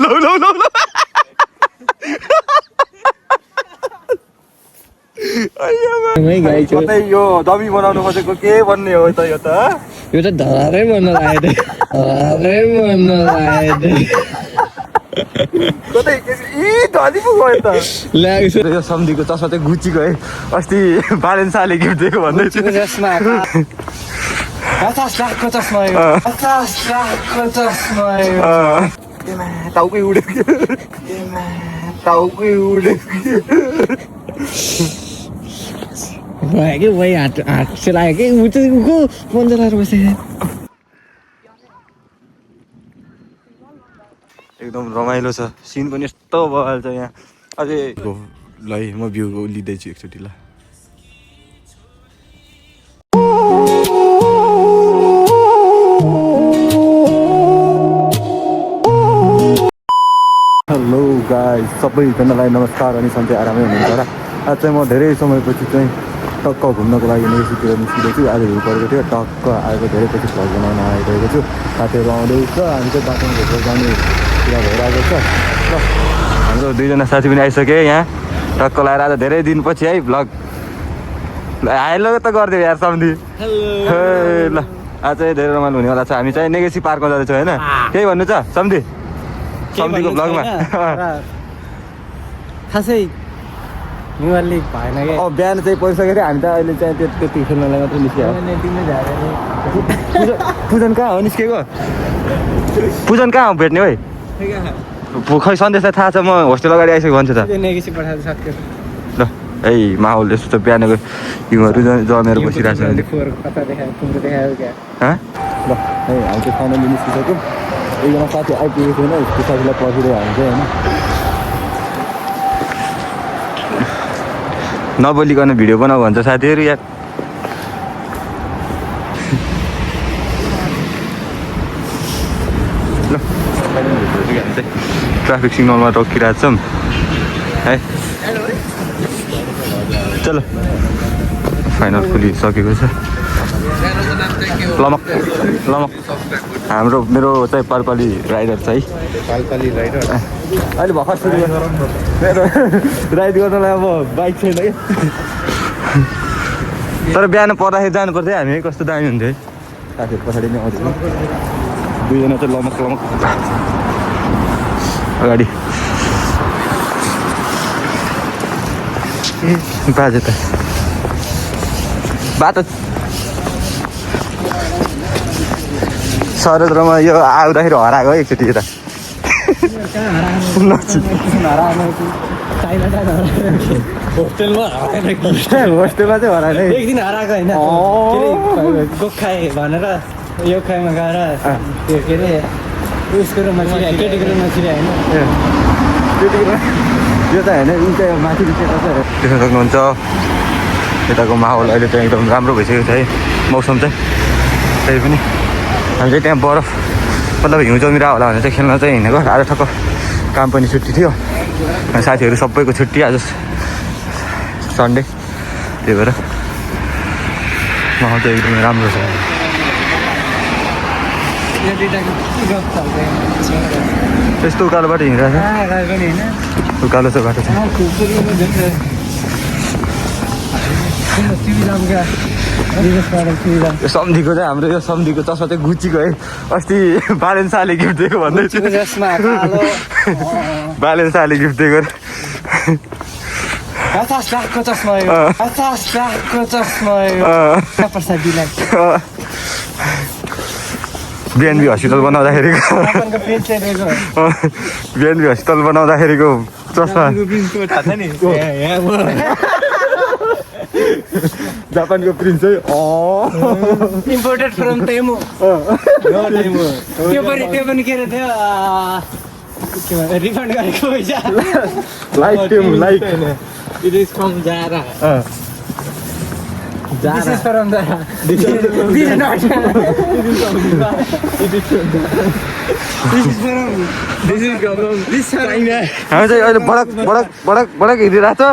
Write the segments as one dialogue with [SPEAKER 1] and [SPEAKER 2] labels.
[SPEAKER 1] लौ लौ लौ लौ कतै यो दमी बनाउनु खोजेको के भन्ने हो त यो त
[SPEAKER 2] धरै मन लाग्यो
[SPEAKER 1] कतै धनी पो गयो त यो सम्धीको चस्मा चाहिँ गुचीको है अस्ति बालेन्साले गिफ्ट दिएको भन्दै थियो
[SPEAKER 2] 50 लाखको चस्मा यो 50 लाखको चस्मा यो
[SPEAKER 1] टाउकै उडेको टाउकै उडेको
[SPEAKER 2] भयो कि वही हात सेलायो कि ऊ चाहिँ को बन्द लाएर बसेको
[SPEAKER 1] एकदम रमाइलो छ सिन पनि यस्तो भइहाल्छ यहाँ अझै ल म भ्यू लिँदैछु एकचोटि ल हेलो गाइस सबैजनालाई नमस्कार अनि सन्चै आरामै हुनुहुन्छ र आज चाहिँ म धेरै समयपछि चाहिँ टक्क घुम्नको लागि नेसितिर निस्किँदैछु आज हिउँ परेको थियो टक्क आएको धेरै पछि भ्लग बनाउन आइरहेको छु साथीहरू आउँदैछ हामी चाहिँ बाटोमा घुम्न जाने कुरा भइरहेको छ ल हाम्रो दुईजना साथी पनि आइसके यहाँ टक्क लगाएर आज धेरै दिनपछि है भ्लग हाइलो त गरिदियो यार सम्धि ल आज चाहिँ धेरै रमाइलो हुनेवाला छ हामी चाहिँ नेगेसी पार्कमा जाँदैछौँ होइन केही भन्नु छ सम्धि सम्धीको भ्लगमा
[SPEAKER 2] खासै निवाली भएन कि
[SPEAKER 1] बिहान चाहिँ परिसक्यो हामी त अहिले चाहिँ त्यति खेल्नलाई मात्रै निस्क्यो पूजन कहाँ हो निस्केको पूजन कहाँ हो भेट्ने है खै सन्देशलाई थाहा छ म होस्टेल अगाडि आइसक्यो भन्छ त ल है माहौल यस्तो छ बिहानको हिउँहरू जमेर बसिरहेको छ अहिले ल है हामी चाहिँ फाइनली निस्किसक्यौँ एकजना साथी आइपुगेको छैन त्यो साथीलाई पर्खिरहेको हामी चाहिँ होइन नबोलिकन भिडियो बनाऊ भन्छ साथीहरू यार ल हामी चाहिँ ट्राफिक सिग्नलमा रोकिरहेको छौँ है चलो फाइनल खुलिसकेको छ लमक लमक हाम्रो मेरो चाहिँ पालपाली राइडर छ है
[SPEAKER 2] पालपाली राइडर
[SPEAKER 1] अहिले भर्खर सुरु मेरो राइड गर्नलाई अब बाइक छैन कि तर बिहान पर्दाखेरि जानुपर्छ है हामी कस्तो दामी हुन्थ्यो है साथीहरू पछाडि नै आउँछ दुईजना चाहिँ लमक लमक अगाडि बाजे त बाटो सरोद्रमा यो आउँदाखेरि हराएको है एकचोटि यता होस्टेलमा चाहिँ हराएन
[SPEAKER 2] एक दिन हराएको होइन कोक खाएँ भनेर यो खाइमा गएर त्यो के अरे उयसको रुममा छिरायो केटीको रुममा छिरायो होइन
[SPEAKER 1] यो चाहिँ होइन यी चाहिँ माथि देख्न सक्नुहुन्छ यताको माहौल अहिले चाहिँ एकदम राम्रो भइसकेको छ है मौसम चाहिँ त्यही पनि हामी चाहिँ त्यहाँ बरफ मतलब हिउँ जमिरहेको होला भनेर चाहिँ खेल्न चाहिँ हिँडेको आज ठक्क काम पनि छुट्टी थियो अनि साथीहरू सबैको छुट्टी आज सन्डे त्यही भएर माहौल चाहिँ एकदमै राम्रो छ यस्तो उकालो बाटो हिँडिरहेको छ उकालो छ बाटो छ यो सम्धीको चाहिँ हाम्रो यो सम्धीको चस्मा चाहिँ गुचीको है अस्ति बालेन्साले गिफ्ट दिएको भन्दै थियो बालेन्साले गिफ्ट दिएको
[SPEAKER 2] 50 लाखको चस्मा यो 50 लाखको चस्मा यो प्रसादीलाई
[SPEAKER 1] बिएनबी हस्पिटल बनाउँदाखेरिको बिएनबी हस्पिटल बनाउँदाखेरिको चस्मा जापानको प्रिन्स है
[SPEAKER 2] इम्पोर्टेड फ्रम टेमु त्यो पनि के अरे थियो रिफन्ड गरेको पैसा
[SPEAKER 1] like Temu like
[SPEAKER 2] it is from Zara This is from the. This is not. This is from. This is from. This China.
[SPEAKER 1] हामी चाहिँ अहिले बडक बडक बडक बडक हिँडिरहेको छ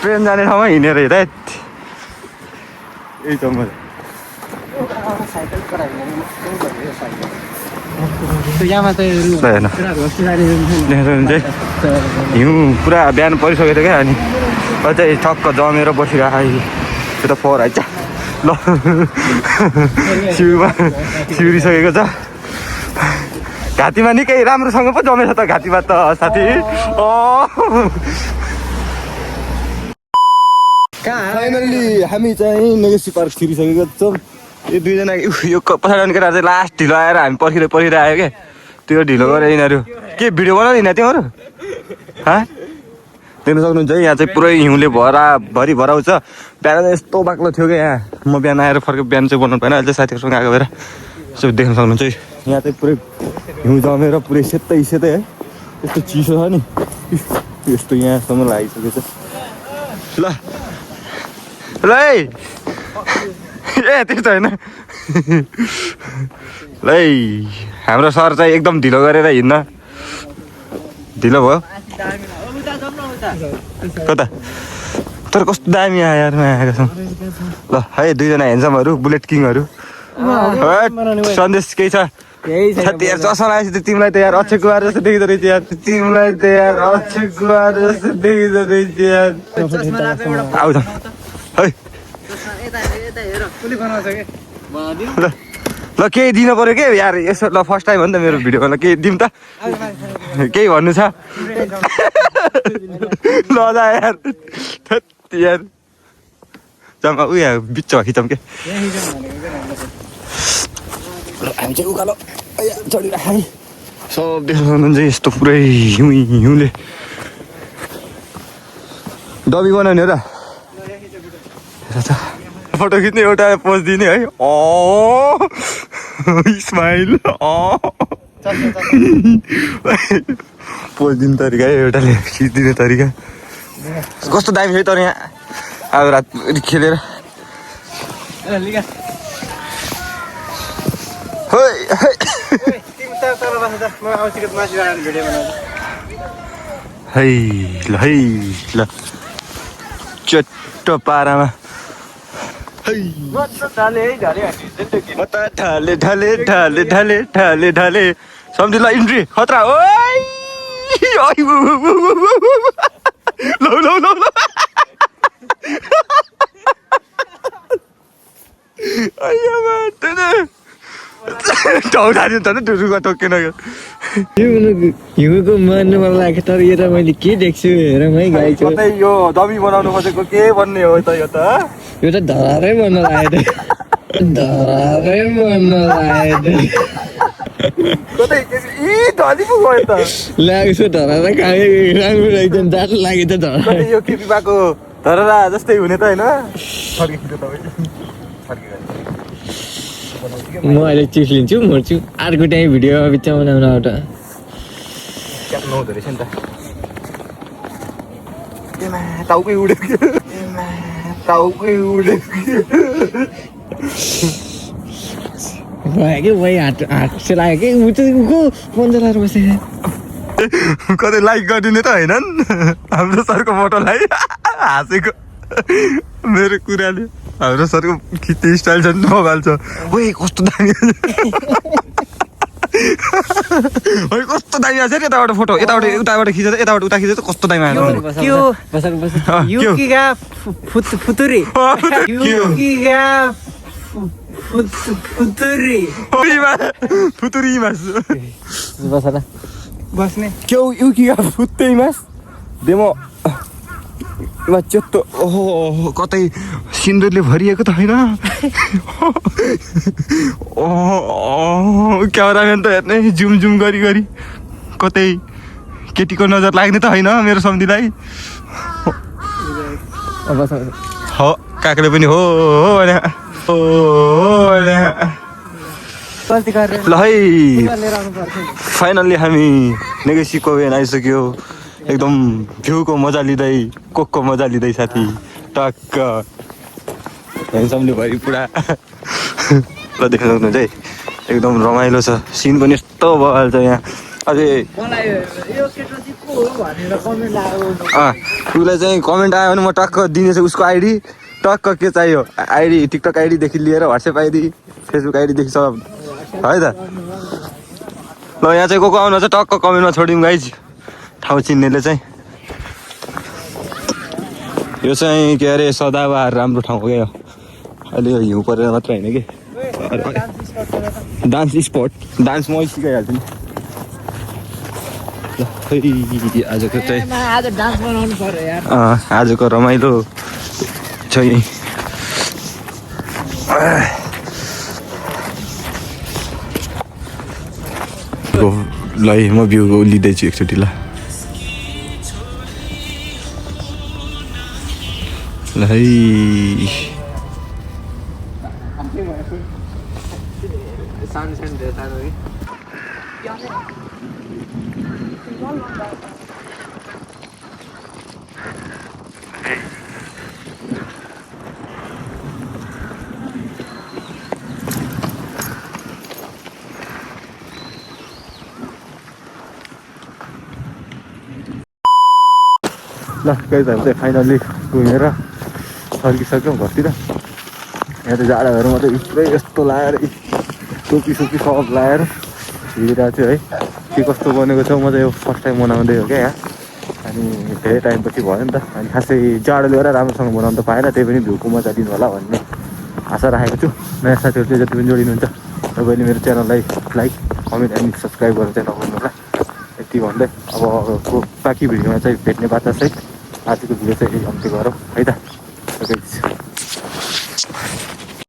[SPEAKER 1] ट्रेन जाने ठाउँमा हिँडेर हिँड्दा यही त म
[SPEAKER 2] यहाँ मात्रै
[SPEAKER 1] हेर्नु चाहिँ हिउँ पुरा बिहान परिसकेको थियो क्या अनि अझै ठक्क जमेर बसिरहेको त्यो त फोहोर आइन्छ ल सिउमा सिउरिसकेको छ घाँटीमा निकै राम्रोसँग पो जमेछ त घाँटीमा त साथी फाइनल्ली हामी चाहिँ नेगेसी पार्क छिरिसकेको छौँ यो दुईजना यो पछाडि केटाहरू चाहिँ लास्ट ढिलो आएर हामी पर्खिरहेको क्या त्यो ढिलो गरेर यिनीहरू के भिडियो बनाउँदैन तिमीहरू देख्न सक्नुहुन्छ है यहाँ चाहिँ पुरै हिउँले भरि भराउँछ बिहान चाहिँ यस्तो बाक्लो थियो क्या यहाँ म बिहान आएर फर्केँ बिहान चाहिँ बनाउनु पाएन अहिले चाहिँ साथीहरूसँग आएको भएर यसो देख्न सक्नुहुन्छ है यहाँ चाहिँ पुरै हिउँ जमेर पुरै सेतै है यस्तो चिसो छ नि यस्तो यहाँसम्म लागिसकेको छ ल ल ए त्यस्तो होइन ल हाम्रो सर चाहिँ एकदम ढिलो गरेर हिँड्न ढिलो भयो कता तर कस्तो दामी आएर आएका छौँ ल है दुईजना ह्यान्डसमहरू बुलेट किङहरू सन्देश केही छ यार चस्मा लगाएपछि त तिमीलाई त यार अक्षय कुमार जस्तो देखिँदो रहेछ यार तिमीलाई त यार अक्षय कुमार जस्तो देखिँदो रहेछ यार आउ त है ल केही दिनु पऱ्यो के यार यसो ल फर्स्ट टाइम हो नि त मेरो भिडियोमा ल केही दिउँ त केही भन्नु छ ल यार यार जम्मा उयो बिचमा खिचौँ के हामी चाहिँ उकालो चढिरहेको सब देख्नुहुन्छ यस्तो पुरै हिउँले डबी बनाउने हो र फोटो खिच्ने एउटा पोज दिने है स्माइल पोज दिने तरिका है एउटाले खिचिदिने तरिका कस्तो दामी छ तर यहाँ अब रात खेलेर ल चट्ट पारामा ढाले सम्झि ल इन्ट्री खतरा
[SPEAKER 2] हिउँको मान्नु मन लाग्यो तर यो त मैले के देख्छु हेर है गाई
[SPEAKER 1] कतै यो दमी बनाउनु खोजेको के भन्ने हो त यो त
[SPEAKER 2] यो त धरारै बन्न लाग्यो धरारै बन्न लाग्यो
[SPEAKER 1] कतै धनी पो गयो त
[SPEAKER 2] लाग्छ धरारै खाए राम्रो एकदम जाडो लाग्यो त धरा
[SPEAKER 1] कतै यो कृपाको धररा जस्तै हुने त होइन फर्किखिच्यो तपाईँ
[SPEAKER 2] म अहिले चिप्स लिन्छु मर्छु अर्को टाइम भिडियो बिचमा बनाउन आउँछ
[SPEAKER 1] क्याप नहुँदो रहेछ नि त एमा टाउकै उड्यो टाउकै उड्यो
[SPEAKER 2] भयो कि भाइ हात लाग्यो कि ऊ चाहिँ को पन्जा लाएर बसेको
[SPEAKER 1] कतै लाइक गरिदिने त होइनन् हाम्रो सरको फोटोलाई हाँसेको मेरो कुराले हाम्रो सरको खिच्ने स्टाइल छ नि मोबाइल छ ओए कस्तो दामी कस्तो दामी आएको छ नि यताबाट फोटो उताबाट खिचेर यताबाट उता खिचेर कस्तो दामी आएको
[SPEAKER 2] फुतुरी
[SPEAKER 1] फुतुरी मास
[SPEAKER 2] बस्ने
[SPEAKER 1] क्यौ युकिगा फुत्तै मास देमो चेत्तो ओहो कतै सिन्दुरले भरिएको त होइन क्यामेराम्यान त हेर्ने जुम गरी कतै केटीको नजर लाग्ने त होइन मेरो सम्झीलाई हो काकाले पनि हो भने ल है फाइनल्ली हामी नेगेसीको भेन आइसक्यो एकदम भ्यूको मजा लिँदै कोकको मजा लिँदै साथी टक्क ह्यान्डसमले भरि पुरा ल देख्न सक्नुहुन्छ है एकदम रमाइलो छ सिन पनि यस्तो भइहाल्छ यहाँ अझै उसलाई चाहिँ कमेन्ट आयो भने म टक्क दिनेछु उसको आइडी टक्क के चाहियो आइडी टिकटक आइडीदेखि लिएर वाट्सएप आइडी फेसबुक आइडीदेखि सब है त ल यहाँ चाहिँ को आउनु चाहिँ टक्क कमेन्टमा छोडिदिउँ गाइज ठाउँ चिन्नेले चाहिँ यो चाहिँ के अरे सदाबहार राम्रो ठाउँ हो क्या यो अहिले यो हिउँ परेर मात्र होइन कि डान्स स्पट डान्स म सिकाइहाल्छु नि ल खै आजको चाहिँ
[SPEAKER 2] आज डान्स बनाउनु पर्यो यार
[SPEAKER 1] आजको रमाइलो चाहिँ ल म भ्यू लिँदैछु एकचोटि ल ल है ल गाइज हामी चाहिँ फाइनल्ली घुमेर फर्किसक्यौँ घरतिर यहाँ त जाडाहरू मात्रै पुरै यस्तो लाएर टोपी सोपी सब लाएर हिँडिरहेको छु है के कस्तो बनेको छ म चाहिँ यो फर्स्ट टाइम बनाउँदै हो क्या यहाँ अनि धेरै टाइमपछि भयो नि त अनि खासै जाडो लिएर राम्रोसँग बनाउनु त पाएन त्यही पनि भ्यूको मजा दिनु होला भन्ने आशा राखेको छु नयाँ साथीहरू चाहिँ जति पनि जोडिनुहुन्छ तपाईँले मेरो च्यानललाई लाइक कमेन्ट अनि सब्सक्राइब गरेर चाहिँ नभुल्नु होला यति भन्दै अबको बाँकी भिडियोमा चाहिँ भेट्ने बाचासहित आजको भिडियो चाहिँ अन्त्य गरौँ है त